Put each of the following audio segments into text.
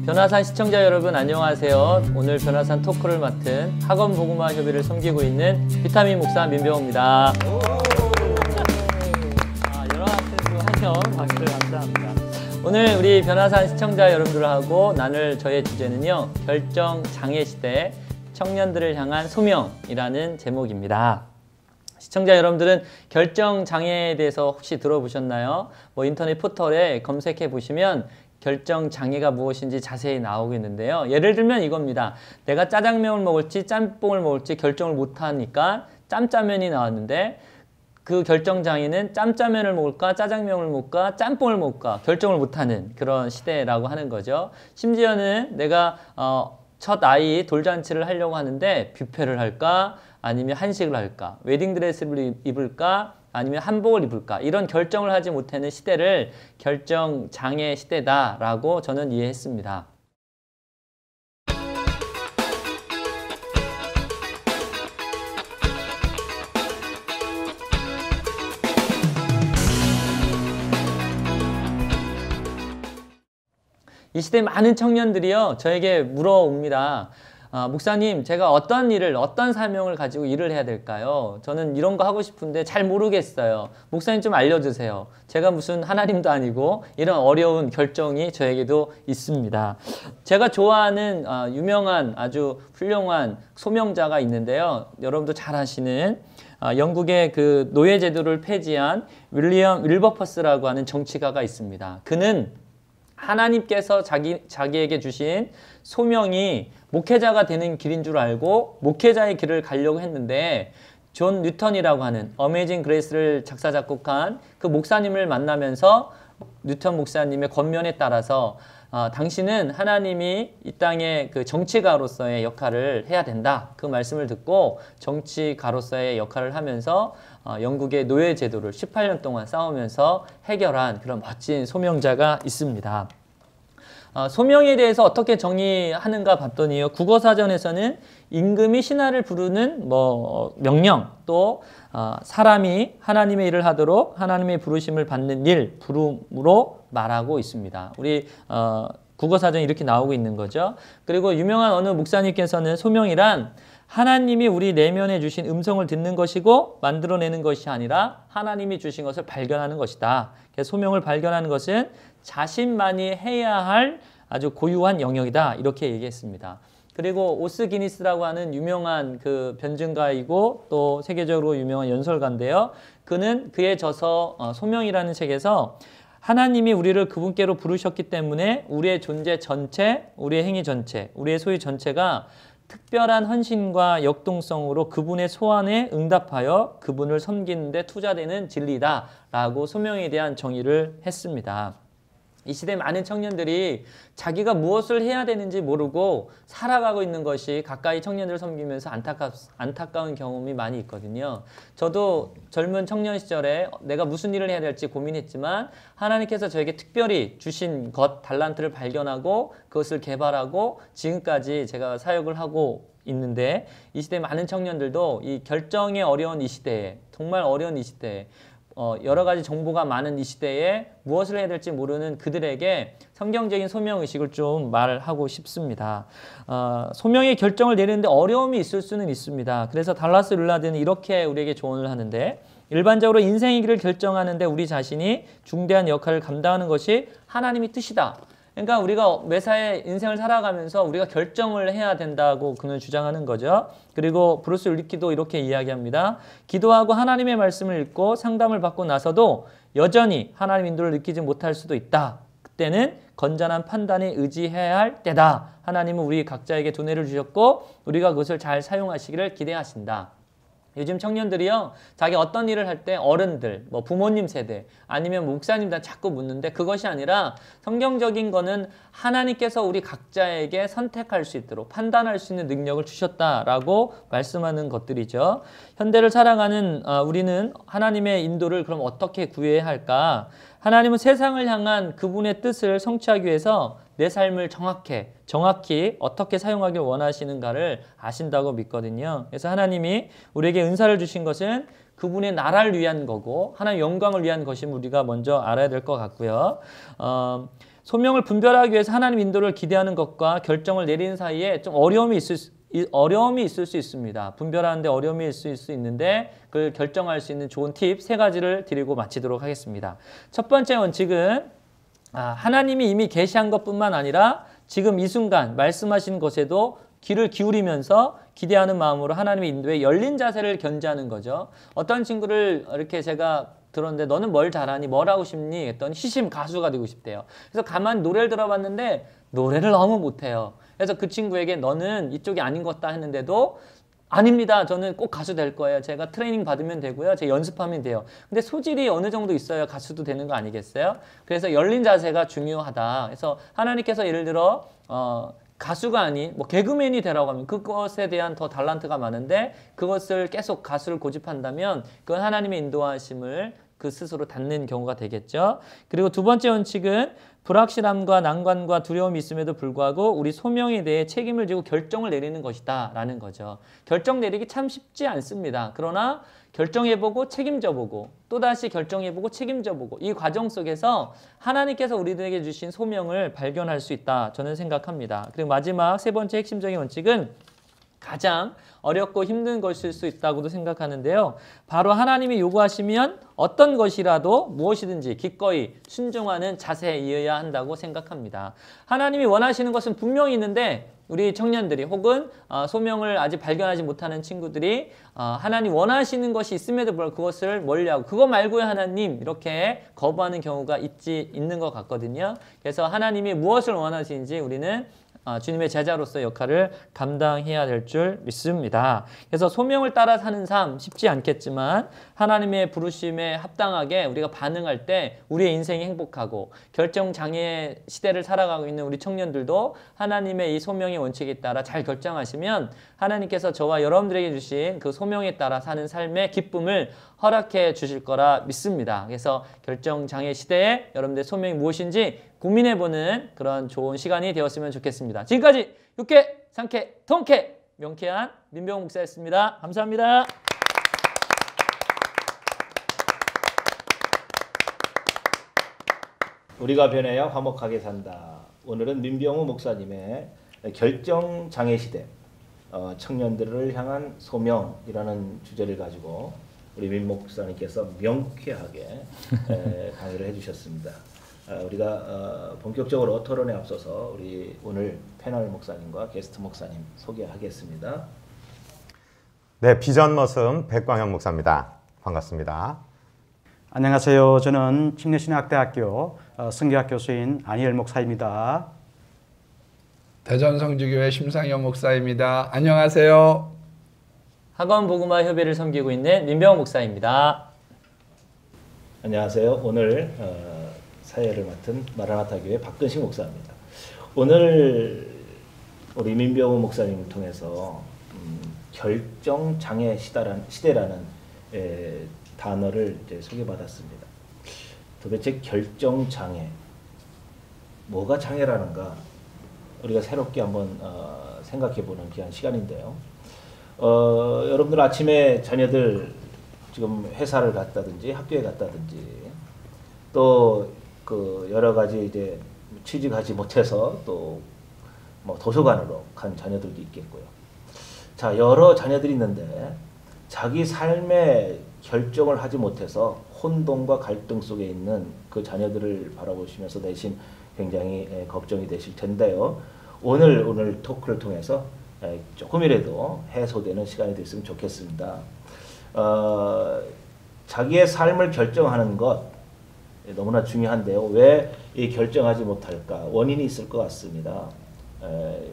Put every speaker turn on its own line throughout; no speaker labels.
변화산 시청자 여러분 안녕하세요. 오늘 변화산 토크를 맡은 학원 복음화 협의를 섬기고 있는 비타민 목사 민병호입니다. 여러 학생들 환영 박수를 감사합니다. 오늘 우리 변화산 시청자 여러분들하고 나눌 저의 주제는요, 결정 장애 시대 청년들을 향한 소명이라는 제목입니다. 시청자 여러분들은 결정 장애에 대해서 혹시 들어보셨나요? 인터넷 포털에 검색해 보시면 결정 장애가 무엇인지 자세히 나오고 있는데요. 예를 들면 이겁니다. 내가 짜장면을 먹을지 짬뽕을 먹을지 결정을 못하니까 짬짜면이 나왔는데, 그 결정 장애는 짬짜면을 먹을까 짜장면을 먹을까 짬뽕을 먹을까 결정을 못하는 그런 시대라고 하는 거죠. 심지어는 내가 첫 아이 돌잔치를 하려고 하는데 뷔페를 할까 아니면 한식을 할까, 웨딩드레스를 입을까 아니면 한복을 입을까, 이런 결정을 하지 못하는 시대를 결정장애 시대다라고 저는 이해했습니다. 이 시대 많은 청년들이요, 저에게 물어옵니다. 목사님, 제가 어떤 일을, 어떤 사명을 가지고 일을 해야 될까요? 저는 이런 거 하고 싶은데 잘 모르겠어요. 목사님 좀 알려주세요. 제가 무슨 하나님도 아니고 이런 어려운 결정이 저에게도 있습니다. 제가 좋아하는 유명한 아주 훌륭한 소명자가 있는데요. 여러분도 잘 아시는 영국의 그 노예 제도를 폐지한 윌리엄 윌버퍼스라고 하는 정치가가 있습니다. 그는 하나님께서 자기에게 주신 소명이 목회자가 되는 길인 줄 알고 목회자의 길을 가려고 했는데, 존 뉴턴이라고 하는 어메이징 그레이스를 작사 작곡한 그 목사님을 만나면서 뉴턴 목사님의 권면에 따라서 당신은 하나님이 이 땅의 그 정치가로서의 역할을 해야 된다, 그 말씀을 듣고 정치가로서의 역할을 하면서 영국의 노예 제도를 18년 동안 싸우면서 해결한 그런 멋진 소명자가 있습니다. 소명에 대해서 어떻게 정의하는가 봤더니요, 국어사전에서는 임금이 신하를 부르는 명령, 또 사람이 하나님의 일을 하도록 하나님의 부르심을 받는 일, 부름으로 말하고 있습니다. 우리 국어사전이 이렇게 나오고 있는 거죠. 그리고 유명한 어느 목사님께서는 소명이란 하나님이 우리 내면에 주신 음성을 듣는 것이고 만들어내는 것이 아니라 하나님이 주신 것을 발견하는 것이다. 그래서 소명을 발견하는 것은 자신만이 해야 할 아주 고유한 영역이다, 이렇게 얘기했습니다. 그리고 오스 기니스라고 하는 유명한 그 변증가이고 또 세계적으로 유명한 연설가인데요. 그는 그의 저서 소명이라는 책에서 하나님이 우리를 그분께로 부르셨기 때문에 우리의 존재 전체, 우리의 행위 전체, 우리의 소유 전체가 특별한 헌신과 역동성으로 그분의 소원에 응답하여 그분을 섬기는 데 투자되는 진리다라고 소명에 대한 정의를 했습니다. 이 시대 많은 청년들이 자기가 무엇을 해야 되는지 모르고 살아가고 있는 것이 가까이 청년들을 섬기면서 안타까운 경험이 많이 있거든요. 저도 젊은 청년 시절에 내가 무슨 일을 해야 될지 고민했지만 하나님께서 저에게 특별히 주신 것, 달란트를 발견하고 그것을 개발하고 지금까지 제가 사역을 하고 있는데, 이 시대 많은 청년들도 이 결정의 어려운 이 시대에, 정말 어려운 이 시대에, 여러 가지 정보가 많은 이 시대에 무엇을 해야 될지 모르는 그들에게 성경적인 소명의식을 좀 말하고 싶습니다. 소명의 결정을 내리는데 어려움이 있을 수는 있습니다. 그래서 달라스 룰라드는 이렇게 우리에게 조언을 하는데, 일반적으로 인생의 길을 결정하는데 우리 자신이 중대한 역할을 감당하는 것이 하나님의 뜻이다. 그러니까 우리가 매사에 인생을 살아가면서 우리가 결정을 해야 된다고 그는 주장하는 거죠. 그리고 브루스 윌리키도 이렇게 이야기합니다. 기도하고 하나님의 말씀을 읽고 상담을 받고 나서도 여전히 하나님 인도를 느끼지 못할 수도 있다. 그때는 건전한 판단에 의지해야 할 때다. 하나님은 우리 각자에게 두뇌를 주셨고 우리가 그것을 잘 사용하시기를 기대하신다. 요즘 청년들이요, 자기 어떤 일을 할 때 어른들, 부모님 세대 아니면 목사님들 자꾸 묻는데, 그것이 아니라 성경적인 거는 하나님께서 우리 각자에게 선택할 수 있도록 판단할 수 있는 능력을 주셨다라고 말씀하는 것들이죠. 현대를 살아가는 우리는 하나님의 인도를 그럼 어떻게 구해야 할까? 하나님은 세상을 향한 그분의 뜻을 성취하기 위해서 내 삶을 정확히 어떻게 사용하길 원하시는가를 아신다고 믿거든요. 그래서 하나님이 우리에게 은사를 주신 것은 그분의 나라를 위한 거고 하나님의 영광을 위한 것임을 우리가 먼저 알아야 될 것 같고요. 소명을 분별하기 위해서 하나님 인도를 기대하는 것과 결정을 내리는 사이에 좀 어려움이 있을 수 있습니다. 분별하는데 어려움이 있을 수 있는데 그걸 결정할 수 있는 좋은 팁 3가지를 드리고 마치도록 하겠습니다. 첫 번째 원칙은 하나님이 이미 계시한 것뿐만 아니라 지금 이 순간 말씀하신 것에도 귀를 기울이면서 기대하는 마음으로 하나님의 인도에 열린 자세를 견지하는 거죠. 어떤 친구를 이렇게 제가 들었는데 너는 뭘 잘하니? 뭘 하고 싶니? 했더니 시심 가수가 되고 싶대요. 그래서 가만 노래를 들어봤는데 노래를 너무 못해요. 그래서 그 친구에게 너는 이쪽이 아닌 것 같다 했는데도 아닙니다. 저는 꼭 가수 될 거예요. 제가 트레이닝 받으면 되고요. 제가 연습하면 돼요. 근데 소질이 어느 정도 있어야 가수도 되는 거 아니겠어요? 그래서 열린 자세가 중요하다. 그래서 하나님께서 예를 들어 가수가 아닌 개그맨이 되라고 하면 그것에 대한 더 달란트가 많은데 그것을 계속 가수를 고집한다면 그건 하나님의 인도하심을 그 스스로 닫는 경우가 되겠죠. 그리고 두 번째 원칙은 불확실함과 난관과 두려움이 있음에도 불구하고 우리 소명에 대해 책임을 지고 결정을 내리는 것이다 라는 거죠. 결정 내리기 참 쉽지 않습니다. 그러나 결정해보고 책임져보고 또다시 결정해보고 책임져보고 이 과정 속에서 하나님께서 우리들에게 주신 소명을 발견할 수 있다 저는 생각합니다. 그리고 마지막 3번째 핵심적인 원칙은 가장 어렵고 힘든 것일 수 있다고도 생각하는데요. 바로 하나님이 요구하시면 어떤 것이라도 무엇이든지 기꺼이 순종하는 자세이어야 한다고 생각합니다. 하나님이 원하시는 것은 분명히 있는데 우리 청년들이 혹은 소명을 아직 발견하지 못하는 친구들이 하나님 원하시는 것이 있음에도 불구하고 그것을 멀리하고 그거 말고요 하나님 이렇게 거부하는 경우가 있는 것 같거든요. 그래서 하나님이 무엇을 원하시는지 우리는 주님의 제자로서 역할을 감당해야 될 줄 믿습니다. 그래서 소명을 따라 사는 삶 쉽지 않겠지만 하나님의 부르심에 합당하게 우리가 반응할 때 우리의 인생이 행복하고 결정장애 시대를 살아가고 있는 우리 청년들도 하나님의 이 소명의 원칙에 따라 잘 결정하시면 하나님께서 저와 여러분들에게 주신 그 소명에 따라 사는 삶의 기쁨을 허락해 주실 거라 믿습니다. 그래서 결정장애 시대에 여러분들의 소명이 무엇인지 고민해보는 그런 좋은 시간이 되었으면 좋겠습니다. 지금까지 유쾌, 상쾌, 통쾌, 명쾌한 민병호 목사였습니다. 감사합니다.
우리가 변해야 화목하게 산다. 오늘은 민병호 목사님의 결정장애 시대, 청년들을 향한 소명이라는 주제를 가지고 우리 민 목사님께서 명쾌하게 강의를 해주셨습니다. 우리가 본격적으로 토론에 앞서서 우리 오늘 패널 목사님과 게스트 목사님 소개하겠습니다.
네, 비전 머슴 백광현 목사입니다. 반갑습니다.
안녕하세요. 저는 침례신학대학교 성교학 교수인 안희열 목사입니다.
대전성주교회 심상현 목사입니다. 안녕하세요.
학원 복음화 협의를 섬기고 있는 민병호 목사입니다.
안녕하세요. 오늘 사회를 맡은 마라나타 교회 박근식 목사입니다. 오늘 우리 민병호 목사님을 통해서 결정장애 시대라는 단어를 이제 소개받았습니다. 도대체 결정장애, 뭐가 장애라는가 우리가 새롭게 한번 생각해보는 귀한 시간인데요. 여러분들 아침에 자녀들 지금 회사를 갔다든지 학교에 갔다든지 또 그 여러 가지 이제 취직하지 못해서 또 뭐 도서관으로 간 자녀들도 있겠고요. 자, 여러 자녀들이 있는데 자기 삶의 결정을 하지 못해서 혼돈과 갈등 속에 있는 그 자녀들을 바라보시면서 내심 굉장히 걱정이 되실 텐데요. 오늘 토크를 통해서 조금이라도 해소되는 시간이 됐으면 좋겠습니다. 자기의 삶을 결정하는 것 너무나 중요한데요. 왜 이 결정하지 못할까? 원인이 있을 것 같습니다.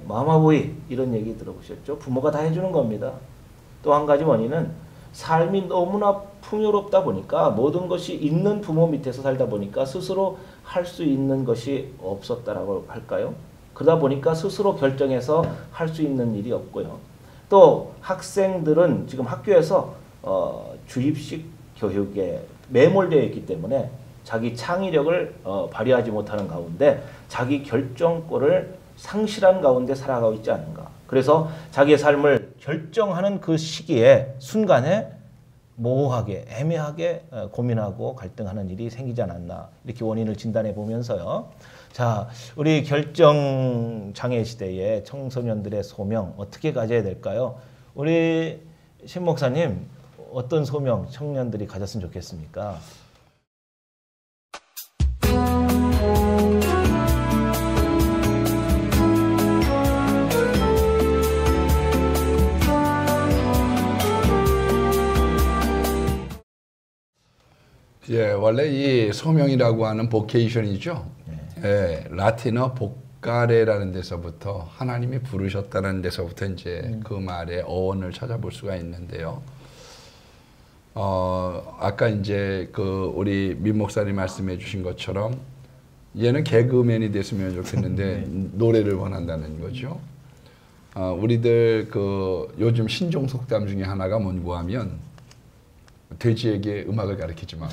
마마보이 이런 얘기 들어보셨죠? 부모가 다 해주는 겁니다. 또 한 가지 원인은 삶이 너무나 풍요롭다 보니까 모든 것이 있는 부모 밑에서 살다 보니까 스스로 할 수 있는 것이 없었다라고 할까요? 그러다 보니까 스스로 결정해서 할 수 있는 일이 없고요. 또 학생들은 지금 학교에서 주입식 교육에 매몰되어 있기 때문에 자기 창의력을 발휘하지 못하는 가운데 자기 결정권을 상실한 가운데 살아가고 있지 않은가. 그래서 자기의 삶을 결정하는 그 시기에 순간에 모호하게 애매하게 고민하고 갈등하는 일이 생기지 않았나 이렇게 원인을 진단해 보면서요. 자, 우리 결정 장애 시대에 청소년들의 소명 어떻게 가져야 될까요? 우리 신 목사님 어떤 소명 청년들이 가졌으면 좋겠습니까?
예, 원래 이 소명이라고 하는 보케이션이죠. 예, 라틴어 보카레라는 데서부터 하나님이 부르셨다는 데서부터 이제 그 말의 어원을 찾아볼 수가 있는데요. 아까 이제 그 우리 민 목사님 말씀해 주신 것처럼 얘는 개그맨이 됐으면 좋겠는데 노래를 원한다는 거죠. 우리들 그 요즘 신종 속담 중에 하나가 뭔고 하면 돼지에게 음악을 가르치지 마.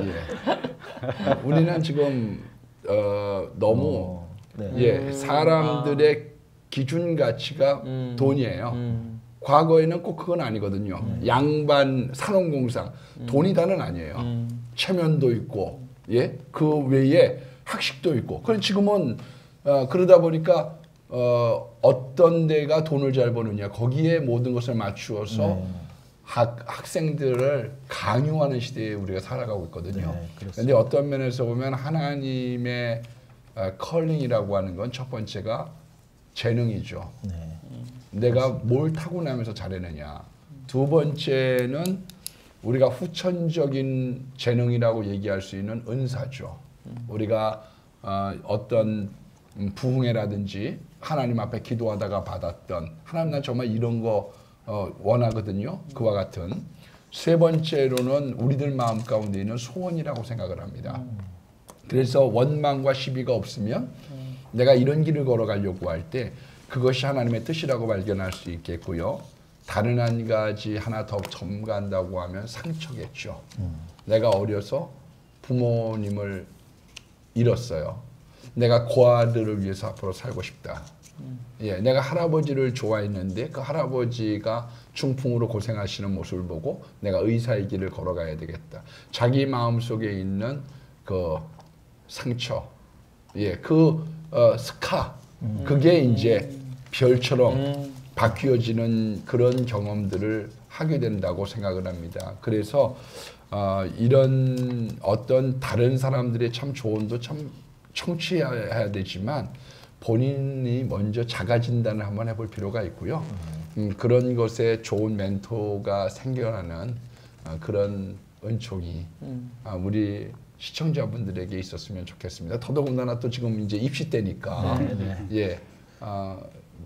예. 우리는 지금 너무 예, 사람들의 기준 가치가 돈이에요. 과거에는 꼭 그건 아니거든요. 양반 산업공상 돈이 다는 아니에요. 체면도 있고 예, 그 외에 학식도 있고. 그럼 지금은 그러다 보니까 어떤 데가 돈을 잘 버느냐 거기에 모든 것을 맞추어서 학생들을 강요하는 시대에 우리가 살아가고 있거든요. 그런데 어떤 면에서 보면 하나님의 컬링이라고 하는 건 첫 번째가 재능이죠. 내가 뭘 타고나면서 잘해내냐. 두 번째는 우리가 후천적인 재능이라고 얘기할 수 있는 은사죠. 우리가 어떤 부흥회라든지 하나님 앞에 기도하다가 받았던 하나님 난 정말 이런 거 원하거든요. 그와 같은. 세 번째로는 우리들 마음 가운데 있는 소원이라고 생각을 합니다. 그래서 원망과 시비가 없으면 내가 이런 길을 걸어가려고 할 때 그것이 하나님의 뜻이라고 발견할 수 있겠고요. 다른 한 가지 하나 더 첨가한다고 하면 상처겠죠. 내가 어려서 부모님을 잃었어요. 내가 고아들을 위해서 앞으로 살고 싶다. 예, 내가 할아버지를 좋아했는데 그 할아버지가 중풍으로 고생하시는 모습을 보고 내가 의사의 길을 걸어가야 되겠다. 자기 마음속에 있는 그 상처, 예, 그 스카, 그게 이제 별처럼 바뀌어지는 그런 경험들을 하게 된다고 생각을 합니다. 그래서 이런 어떤 다른 사람들의 참 조언도 참 청취해야 되지만 본인이 먼저 자가 진단을 한번 해볼 필요가 있고요. 그런 것에 좋은 멘토가 생겨나는 그런 은총이 우리 시청자분들에게 있었으면 좋겠습니다. 더더군다나 또 지금 이제 입시 때니까 예,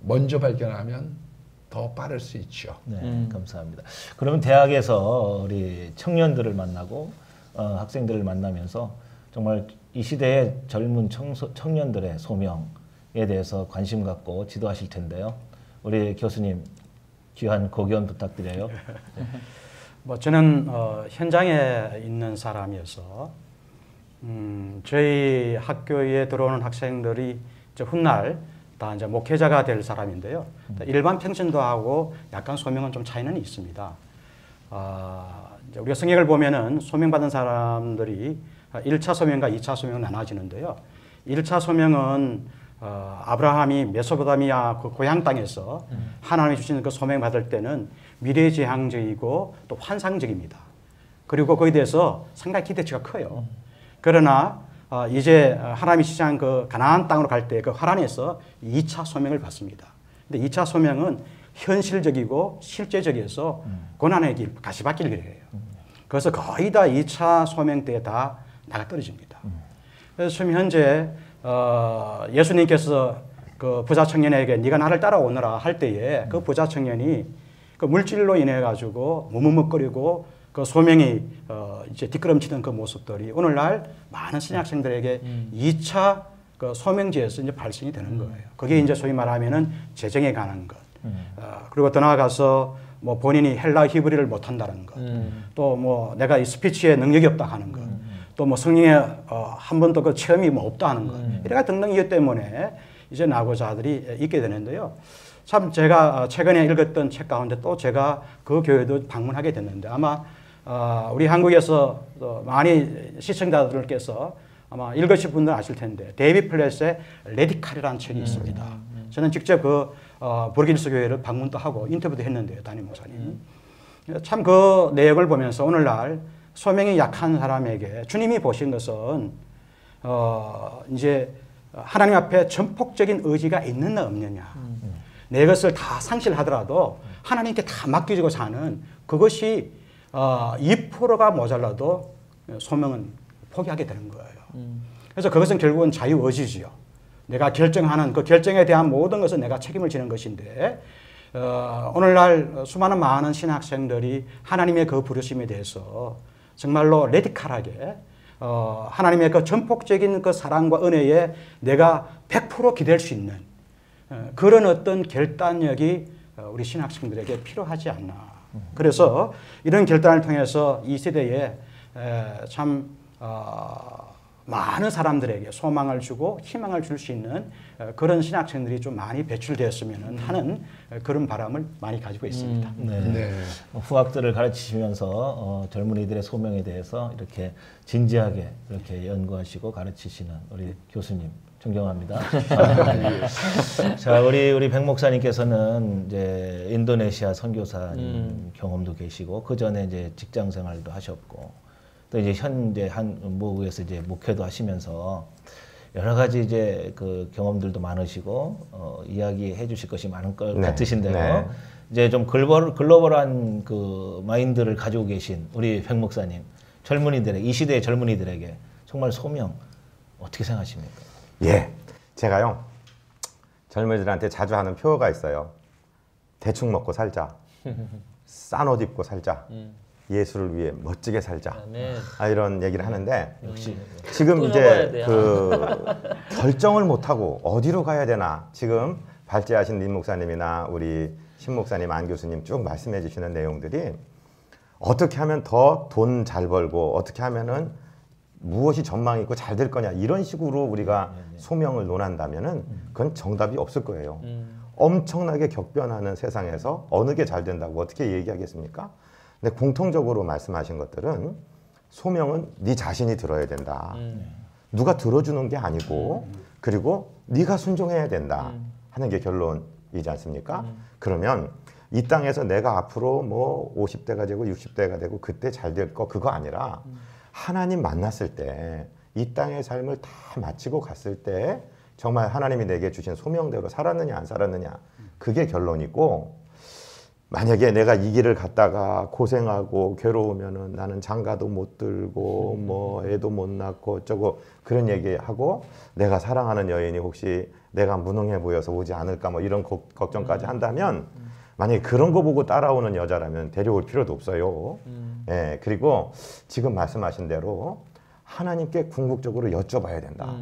먼저 발견하면 더 빠를 수 있죠.
네, 감사합니다. 그러면 대학에서 우리 청년들을 만나고 학생들을 만나면서 정말 이 시대의 젊은 청년들의 소명에 대해서 관심 갖고 지도하실 텐데요. 우리 교수님 귀한 고견 부탁드려요.
뭐 저는 현장에 있는 사람이어서 저희 학교에 들어오는 학생들이 이제 훗날 다 이제 목회자가 될 사람인데요. 일반 평신도하고 약간 소명은 좀 차이는 있습니다. 이제 우리가 성경을 보면은 소명받은 사람들이 1차 소명과 2차 소명은 나눠지는데요. 1차 소명은 아브라함이 메소포타미아 그 고향 땅에서 하나님이 주신 그 소명 받을 때는 미래지향적이고 또 환상적입니다. 그리고 거기에 대해서 상당히 기대치가 커요. 그러나 이제 하나님이 시작한 그 가나안 땅으로 갈 때 그 하란에서 2차 소명을 받습니다. 근데 2차 소명은 현실적이고 실제적이어서 고난의 길, 가시밭길 길이에요. 그래서 거의 다 2차 소명 때 다 나가 떨어집니다. 그래서 지금 현재 예수님께서 그 부자 청년에게 네가 나를 따라오너라 할 때에 그 부자 청년이 그 물질로 인해 가지고 무무뭇거리고 그 소명이 이제 뒷걸음치던 그 모습들이 오늘날 많은 신학생들에게 2차 그 소명지에서 이제 발생이 되는 거예요. 그게 이제 소위 말하면은 재정에 관한 것. 그리고 더 나아가서 뭐 본인이 헬라 히브리를 못한다는 것, 또 뭐 내가 이 스피치에 능력이 없다 하는 것, 또 뭐 성령에 한 번도 그 체험이 뭐 없다 하는 것, 이런 등등 이유 때문에 이제 나고자들이 있게 되는데요. 참 제가 최근에 읽었던 책 가운데 또 제가 그 교회도 방문하게 됐는데 아마 우리 한국에서 많이 시청자들께서 아마 읽으실 분들 아실 텐데 데이비 플랫의 레디칼이라는 책이 있습니다. 저는 직접 그 브루길스 교회를 방문도 하고 인터뷰도 했는데요, 담임 목사님. 참 그 내용을 보면서 오늘날 소명이 약한 사람에게 주님이 보신 것은 이제 하나님 앞에 전폭적인 의지가 있느냐 없느냐. 내 것을 다 상실하더라도 하나님께 다 맡기고 사는 그것이 2%가 모자라도 소명은 포기하게 되는 거예요. 그래서 그것은 결국은 자유의지지요. 내가 결정하는 그 결정에 대한 모든 것은 내가 책임을 지는 것인데 오늘날 수많은 많은 신학생들이 하나님의 그 부르심에 대해서 정말로 레디칼하게 하나님의 그 전폭적인 그 사랑과 은혜에 내가 100% 기댈 수 있는 그런 어떤 결단력이 우리 신학생들에게 필요하지 않나. 그래서 이런 결단을 통해서 이 세대에 참 많은 사람들에게 소망을 주고 희망을 줄 수 있는 그런 신학생들이 좀 많이 배출되었으면 하는 그런 바람을 많이 가지고 있습니다.
네. 후학들을 가르치시면서 젊은이들의 소명에 대해서 이렇게 진지하게 이렇게 연구하시고 가르치시는 우리 교수님 존경합니다. 자, 우리 백 목사님께서는 이제 인도네시아 선교사님 경험도 계시고 그 전에 이제 직장 생활도 하셨고 또 이제 현재 한 모국에서 이제 목회도 하시면서 여러 가지 이제 그 경험들도 많으시고 이야기해 주실 것이 많은 것 같으신데요.
네.
이제 좀 글로벌한 그 마인드를 가지고 계신 우리 백 목사님, 젊은이들에게 이 시대의 젊은이들에게 정말 소명 어떻게 생각하십니까?
예, 제가요 젊은이들한테 자주 하는 표어가 있어요. 대충 먹고 살자, 싼 옷 입고 살자, 예수를 위해 멋지게 살자. 이런 얘기를 하는데
역시
지금 이제 그 결정을 못 하고 어디로 가야 되나 지금 발제하신 림 목사님이나 우리 신 목사님, 안 교수님 쭉 말씀해 주시는 내용들이 어떻게 하면 더 돈 잘 벌고 어떻게 하면은 무엇이 전망이 있고 잘 될 거냐 이런 식으로 우리가 소명을 논한다면은 그건 정답이 없을 거예요. 엄청나게 격변하는 세상에서 어느 게 잘 된다고 어떻게 얘기하겠습니까? 근데 공통적으로 말씀하신 것들은 소명은 네 자신이 들어야 된다. 누가 들어주는 게 아니고 그리고 네가 순종해야 된다 하는 게 결론이지 않습니까? 그러면 이 땅에서 내가 앞으로 뭐 50대가 되고 60대가 되고 그때 잘 될 거 그거 아니라 하나님 만났을 때 이 땅의 삶을 다 마치고 갔을 때 정말 하나님이 내게 주신 소명대로 살았느냐 안 살았느냐 그게 결론이고 만약에 내가 이 길을 갔다가 고생하고 괴로우면은 나는 장가도 못 들고 뭐 애도 못 낳고 어쩌고 그런 얘기하고 내가 사랑하는 여인이 혹시 내가 무능해 보여서 오지 않을까 뭐 이런 걱정까지 한다면 만약에 그런 거 보고 따라오는 여자라면 데려올 필요도 없어요. 예, 그리고 지금 말씀하신 대로 하나님께 궁극적으로 여쭤봐야 된다.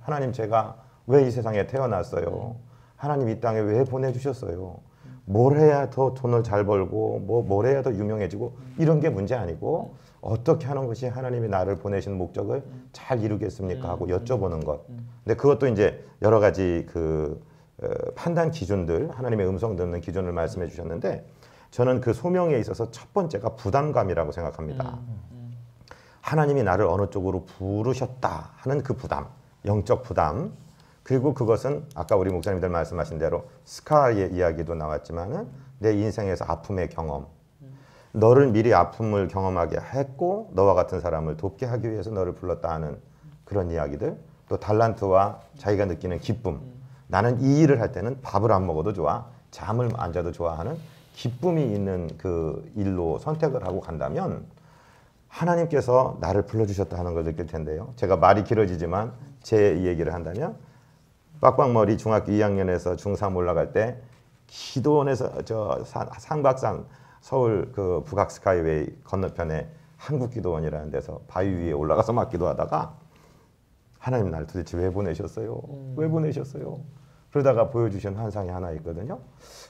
하나님 제가 왜 이 세상에 태어났어요? 하나님 이 땅에 왜 보내주셨어요? 뭘 해야 더 돈을 잘 벌고 뭘 해야 더 유명해지고 이런 게 문제 아니고 어떻게 하는 것이 하나님이 나를 보내신 목적을 잘 이루겠습니까 하고 여쭤보는 것. 근데 그것도 이제 여러 가지 그 판단 기준들 하나님의 음성 듣는 기준을 말씀해 주셨는데 저는 그 소명에 있어서 첫 번째가 부담감이라고 생각합니다. 하나님이 나를 어느 쪽으로 부르셨다 하는 그 부담, 영적 부담. 그리고 그것은 아까 우리 목사님들 말씀하신 대로 스카의 이야기도 나왔지만은 내 인생에서 아픔의 경험, 너를 미리 아픔을 경험하게 했고 너와 같은 사람을 돕게 하기 위해서 너를 불렀다 하는 그런 이야기들, 또 달란트와 자기가 느끼는 기쁨, 나는 이 일을 할 때는 밥을 안 먹어도 좋아, 잠을 안 자도 좋아하는 기쁨이 있는 그 일로 선택을 하고 간다면 하나님께서 나를 불러주셨다 하는 걸 느낄 텐데요. 제가 말이 길어지지만 제 얘기를 한다면 빡빡머리 중학교 2학년에서 중3 올라갈 때 기도원에서 저 상박산 서울 그 북악 스카이웨이 건너편에 한국기도원이라는 데서 바위 위에 올라가서 막 기도하다가 하나님 날 도대체 왜 보내셨어요? 왜 보내셨어요? 그러다가 보여주신 환상이 하나 있거든요.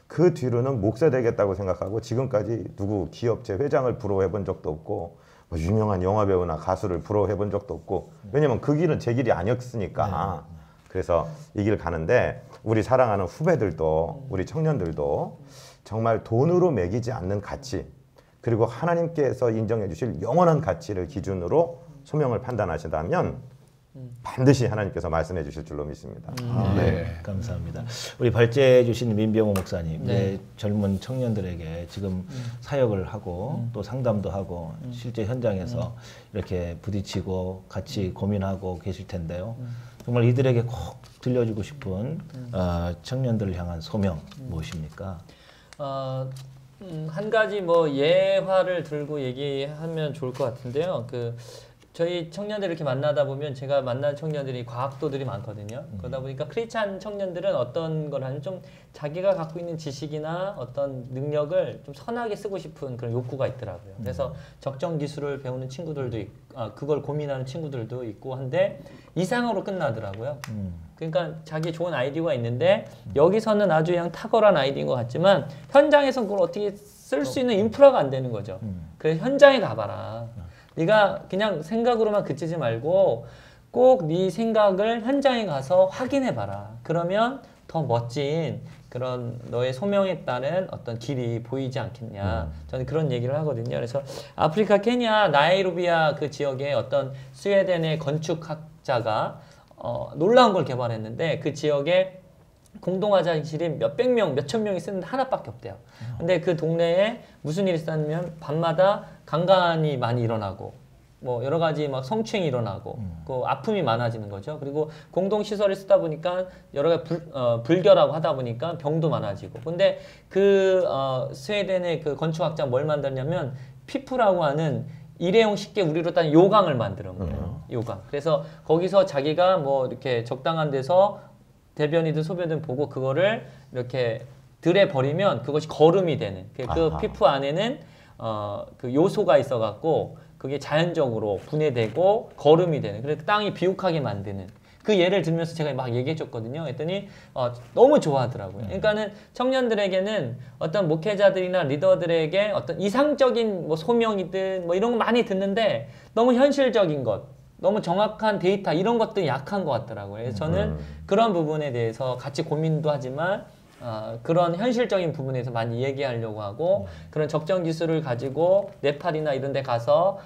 그 뒤로는 목사 되겠다고 생각하고 지금까지 누구 기업체 회장을 부러워해 본 적도 없고 뭐 유명한 영화배우나 가수를 부러워해 본 적도 없고 왜냐면 그 길은 제 길이 아니었으니까. 그래서 이 길 가는데 우리 사랑하는 후배들도 우리 청년들도 정말 돈으로 매기지 않는 가치 그리고 하나님께서 인정해 주실 영원한 가치를 기준으로 소명을 판단하신다면 반드시 하나님께서 말씀해 주실 줄로 믿습니다.
네, 감사합니다. 우리 발제해 주신 민병호 목사님,
네.
젊은 청년들에게 지금 사역을 하고 또 상담도 하고 실제 현장에서 이렇게 부딪히고 같이 고민하고 계실 텐데요. 정말 이들에게 꼭 들려주고 싶은 청년들을 향한 소명 무엇입니까?
한 가지 뭐 예화를 들고 얘기하면 좋을 것 같은데요. 저희 청년들 이렇게 만나다 보면 제가 만난 청년들이 과학도들이 많거든요. 그러다 보니까 크리스찬 청년들은 어떤 걸 하면 좀 자기가 갖고 있는 지식이나 어떤 능력을 좀 선하게 쓰고 싶은 그런 욕구가 있더라고요. 그래서 적정 기술을 배우는 친구들도 있고, 그걸 고민하는 친구들도 있고 한데 이상으로 끝나더라고요. 그러니까 자기 좋은 아이디어가 있는데 여기서는 아주 그냥 탁월한 아이디어인 것 같지만 현장에서 그걸 어떻게 쓸 수 있는 인프라가 안 되는 거죠. 그래서 현장에 가봐라. 네가 그냥 생각으로만 그치지 말고 꼭 네 생각을 현장에 가서 확인해봐라. 그러면 더 멋진 그런 너의 소명에 따른 어떤 길이 보이지 않겠냐. 저는 그런 얘기를 하거든요. 그래서 아프리카 케냐 나이로비아 그 지역에 어떤 스웨덴의 건축학자가 놀라운 걸 개발했는데 그 지역에 공동화장실이 몇백 명, 몇천 명이 쓰는데 하나밖에 없대요. 근데 그 동네에 무슨 일이 있었냐면 밤마다 강간이 많이 일어나고 뭐 여러 가지 막 성추행이 일어나고 그 아픔이 많아지는 거죠. 그리고 공동시설을 쓰다 보니까 여러 가지 불결하고 하다 보니까 병도 많아지고. 근데 스웨덴의 그 건축학자가 뭘 만들냐면 피프라고 하는 일회용 식기 우리로 따지면 요강을 만드는 거예요. 요강. 그래서 거기서 자기가 뭐 이렇게 적당한 데서 대변이든 소변이든 보고 그거를 이렇게 들에 버리면 그것이 거름이 되는 그 피프 안에는 그 요소가 있어 갖고 그게 자연적으로 분해되고 거름이 되는 그래서 땅이 비옥하게 만드는 그 예를 들면서 제가 막 얘기해 줬거든요. 했더니 너무 좋아하더라고요. 그러니까는 청년들에게는 어떤 목회자들이나 리더들에게 어떤 이상적인 뭐 소명이든 뭐 이런 거 많이 듣는데 너무 현실적인 것 너무 정확한 데이터 이런 것들이 약한 것 같더라고요. 그래서 저는 그런 부분에 대해서 같이 고민도 하지만 그런 현실적인 부분에서 많이 얘기하려고 하고 그런 적정 기술을 가지고 네팔이나 이런 데 가서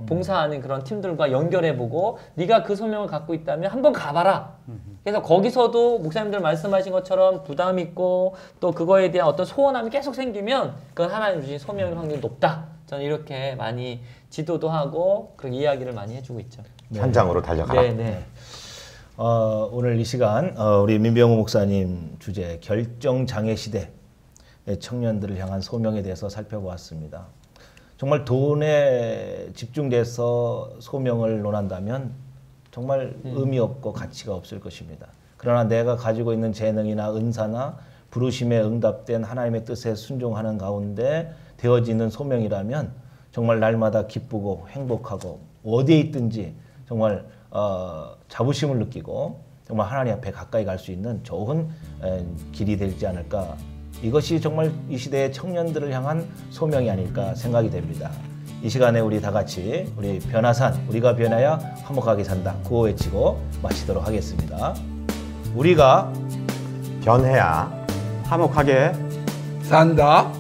봉사하는 그런 팀들과 연결해보고 네가 그 소명을 갖고 있다면 한번 가봐라. 그래서 거기서도 목사님들 말씀하신 것처럼 부담 있고 또 그거에 대한 어떤 소원함이 계속 생기면 그건 하나님 주신 소명일 확률이 높다. 저는 이렇게 많이 지도도 하고 그런 이야기를 많이 해주고 있죠.
현장으로 달려가라.
네.
오늘 이 시간 우리 민병호 목사님 주제 결정장애 시대 청년들을 향한 소명에 대해서 살펴보았습니다. 정말 돈에 집중돼서 소명을 논한다면 정말 의미 없고 가치가 없을 것입니다. 그러나 내가 가지고 있는 재능이나 은사나 부르심에 응답된 하나님의 뜻에 순종하는 가운데 되어지는 소명이라면 정말 날마다 기쁘고 행복하고 어디에 있든지 정말 자부심을 느끼고 정말 하나님 앞에 가까이 갈 수 있는 좋은 길이 되지 않을까. 이것이 정말 이 시대의 청년들을 향한 소명이 아닐까 생각이 됩니다. 이 시간에 우리 다 같이 우리 변화산 우리가 변해야 화목하게 산다 구호 외치고 마치도록 하겠습니다. 우리가
변해야
화목하게
산다.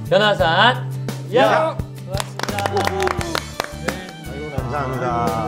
변화산
야.
고맙습니다.
감사합니다.